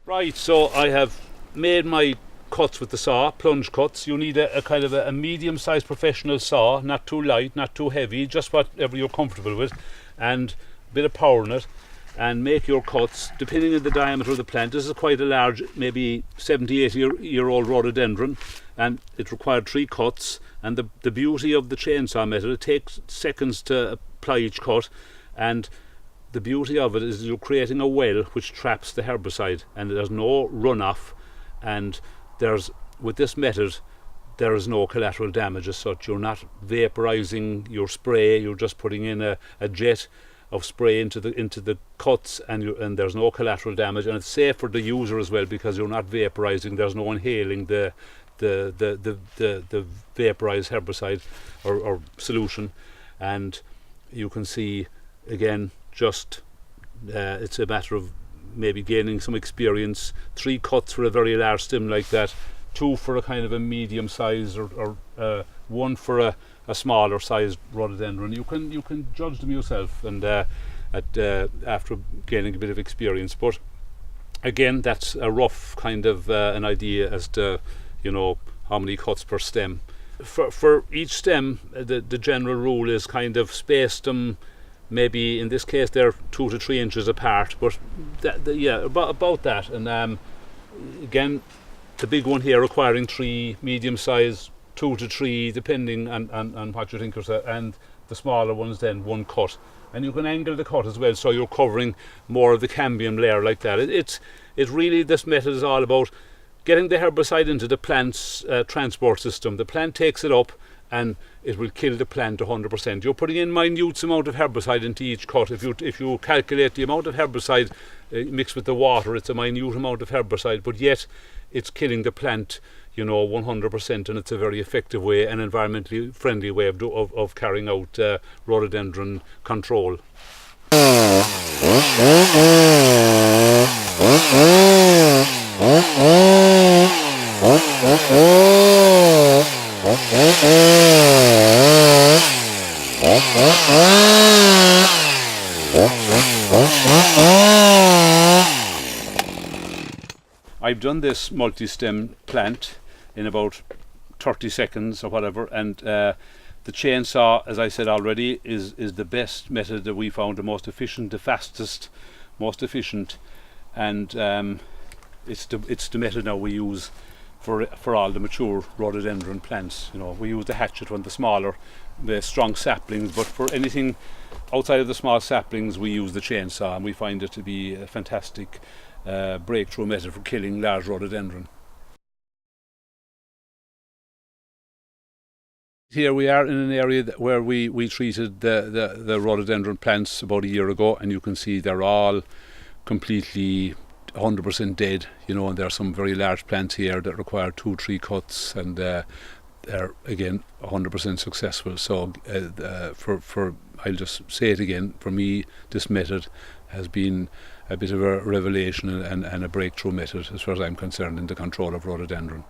Right, so I have made my cuts with the saw, plunge cuts. You need a kind of a medium-sized professional saw, not too light, not too heavy, just whatever you're comfortable with, and a bit of power in it, and make your cuts depending on the diameter of the plant. This is quite a large, maybe 70-80-year-old rhododendron, and it required 3 cuts. And the beauty of the chainsaw method, it takes seconds to apply each cut, and the beauty of it is you're creating a well which traps the herbicide, and there's no runoff, and with this method there is no collateral damage as such. You're not vaporizing your spray, you're just putting in a jet of spray into the cuts, and there's no collateral damage, and it's safe for the user as well because you're not vaporizing. There's no inhaling the vaporized herbicide or solution. And you can see again, just it's a matter of maybe gaining some experience. 3 cuts for a very large stem like that, 2 for a kind of a medium size, or 1 for a smaller sized rhododendron. You can judge them yourself, and after gaining a bit of experience. But again, that's a rough kind of an idea as to how many cuts per stem. For each stem, the general rule is kind of space them. Maybe in this case they're 2 to 3 inches apart, but about that. And again, the big one here requiring 3, medium size 2 to 3, depending on what you think, and the smaller ones then 1 cut. And you can angle the cut as well, so you're covering more of the cambium layer like that. It's really, this method is all about getting the herbicide into the plant's transport system. The plant takes it up, and it will kill the plant 100%. You're putting in minute amount of herbicide into each cut. If you calculate the amount of herbicide mixed with the water, it's a minute amount of herbicide, but yet it's killing the plant 100%, and it's a very effective way, an environmentally friendly way of carrying out rhododendron control. I've done this multi-stem plant in about 30 seconds or whatever, and the chainsaw, as I said already, is the best method that we found, the most efficient, the fastest, most efficient, and it's the method now we use for all the mature rhododendron plants. We use the hatchet on the smaller, the strong saplings, but for anything outside of the small saplings we use the chainsaw, and we find it to be a fantastic breakthrough method for killing large rhododendron. Here we are in an area where we treated the rhododendron plants about a year ago, and you can see they're all completely 100% dead, and there are some very large plants here that require 2-3 cuts, and they're again 100% successful. So I'll just say it again, for me this method has been a bit of a revelation and a breakthrough method as far as I'm concerned in the control of rhododendron.